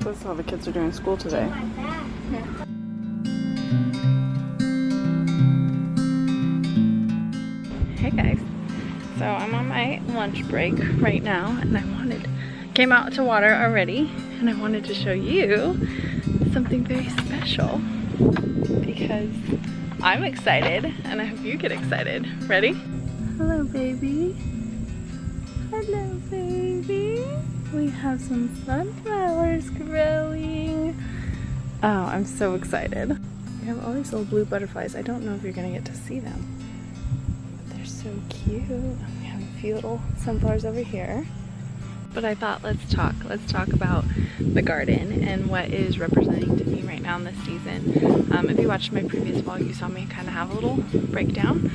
That's how the kids are doing school today. Hey guys, so I'm on my lunch break right now, and came out to water already, and I wanted to show you something very special because I'm excited, and I hope you get excited. Ready? Hello, baby. Hello, baby. We have some sunflowers growing. Oh, I'm so excited. We have all these little blue butterflies. I don't know if you're gonna get to see them, but they're so cute. We have a few little sunflowers over here. But I thought let's talk about the garden and what is representing to me right now in this season. If you watched my previous vlog, you saw me kind of have a little breakdown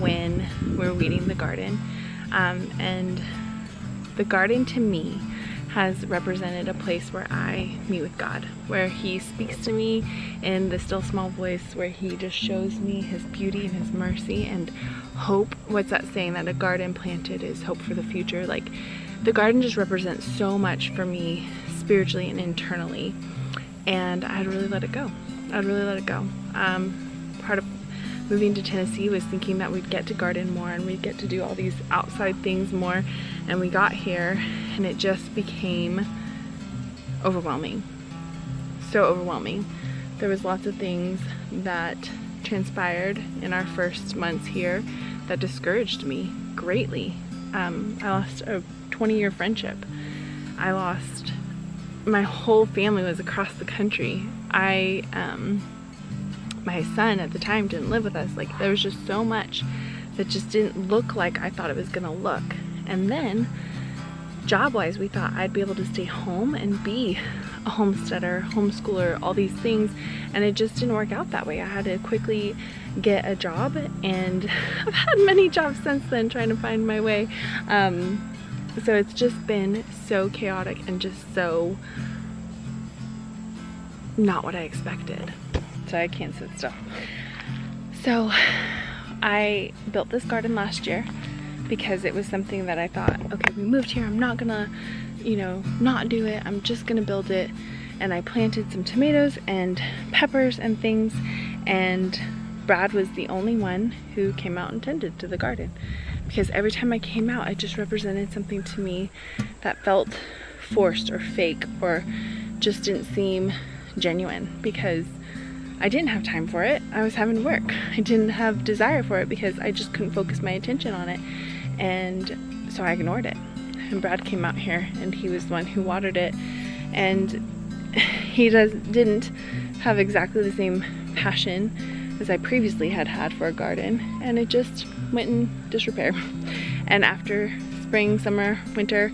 when we were weeding the garden. And the garden to me has represented a place where I meet with God, where He speaks to me in the still small voice, where He just shows me His beauty and His mercy and hope. What's that saying, that a garden planted is hope for the future? Like, the garden just represents so much for me spiritually and internally, and I'd really let it go. Part of moving to Tennessee was thinking that we'd get to garden more and we'd get to do all these outside things more, and we got here and it just became overwhelming. So overwhelming. There was lots of things that transpired in our first months here that discouraged me greatly. I lost a 20-year friendship. My whole family was across the country. My son at the time didn't live with us. Like, there was just so much that just didn't look like I thought it was gonna look. And then job-wise, we thought I'd be able to stay home and be a homesteader, homeschooler, all these things, and it just didn't work out that way. I had to quickly get a job, and I've had many jobs since then trying to find my way. So it's just been so chaotic and just so not what I expected. So I can't sit still. So I built this garden last year because it was something that I thought, okay, we moved here, I'm not gonna, not do it, I'm just gonna build it. And I planted some tomatoes and peppers and things, and Brad was the only one who came out and tended to the garden, because every time I came out, it just represented something to me that felt forced or fake or just didn't seem genuine, because I didn't have time for it. I was having to work. I didn't have desire for it because I just couldn't focus my attention on it. And so I ignored it. And Brad came out here and he was the one who watered it. And he didn't have exactly the same passion as I previously had for a garden. And it just went in disrepair. And after spring, summer, winter,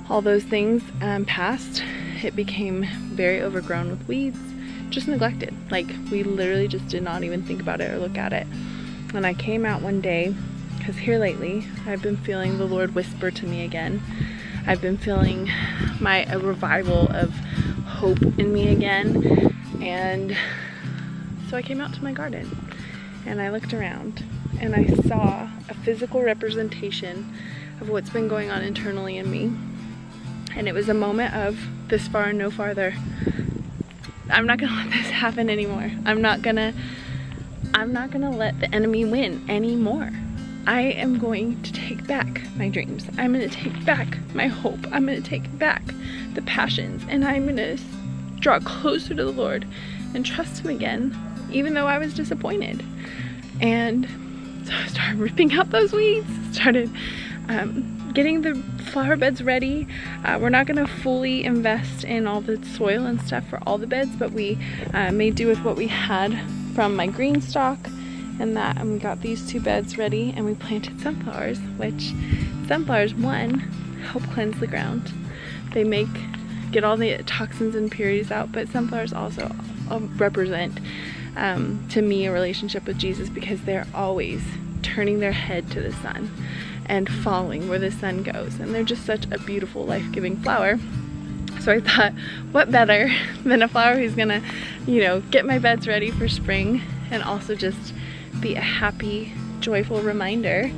all those things passed, it became very overgrown with weeds. Just neglected. Like, we literally just did not even think about it or look at it. And I came out one day, because here lately I've been feeling the Lord whisper to me again. I've been feeling a revival of hope in me again. And so I came out to my garden and I looked around and I saw a physical representation of what's been going on internally in me. And it was a moment of this far and no farther. I'm not gonna let this happen anymore. I'm not gonna let the enemy win anymore. I am going to take back my dreams. I'm gonna take back my hope. I'm gonna take back the passions, and I'm gonna draw closer to the Lord and trust Him again, even though I was disappointed. And so I started ripping out those weeds, started getting the flower beds ready. We're not gonna fully invest in all the soil and stuff for all the beds, but we made do with what we had from my green stock and we got these 2 beds ready, and we planted sunflowers, which sunflowers, one, help cleanse the ground. They get all the toxins and impurities out, but sunflowers also represent to me a relationship with Jesus, because they're always turning their head to the sun and following where the sun goes, and they're just such a beautiful, life-giving flower. So I thought, what better than a flower who's gonna, get my beds ready for spring, and also just be a happy, joyful reminder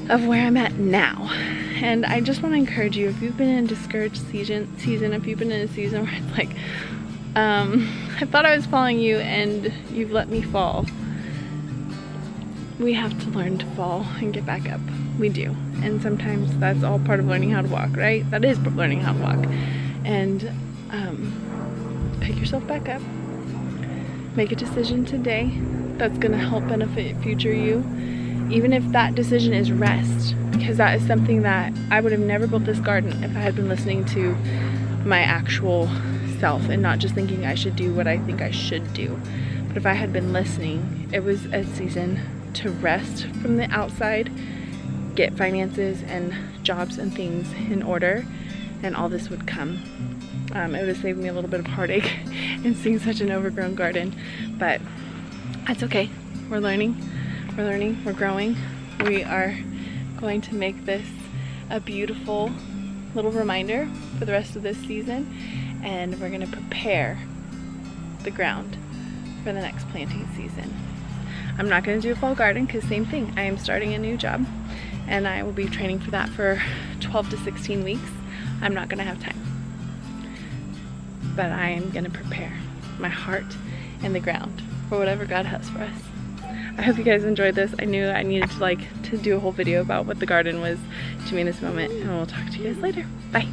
of where I'm at now. And I just want to encourage you, if you've been in a discouraged season, if you've been in a season where it's like, I thought I was following you and you've let me fall. We have to learn to fall and get back up. We do. And sometimes that's all part of learning how to walk, right? That is learning how to walk. And pick yourself back up. Make a decision today that's going to help benefit future you. Even if that decision is rest, because that is something that I would have never built this garden if I had been listening to my actual self and not just thinking I should do what I think I should do. But if I had been listening, it was a season to rest from the outside, get finances and jobs and things in order, and all this would come. It would have saved me a little bit of heartache in seeing such an overgrown garden, but that's okay. We're learning, we're growing. We are going to make this a beautiful little reminder for the rest of this season, and we're going to prepare the ground for the next planting season. I'm not going to do a fall garden because same thing, I am starting a new job and I will be training for that for 12 to 16 weeks. I'm not going to have time, but I am going to prepare my heart and the ground for whatever God has for us. I hope you guys enjoyed this. I knew I needed to do a whole video about what the garden was to me in this moment, and we'll talk to you guys later. Bye.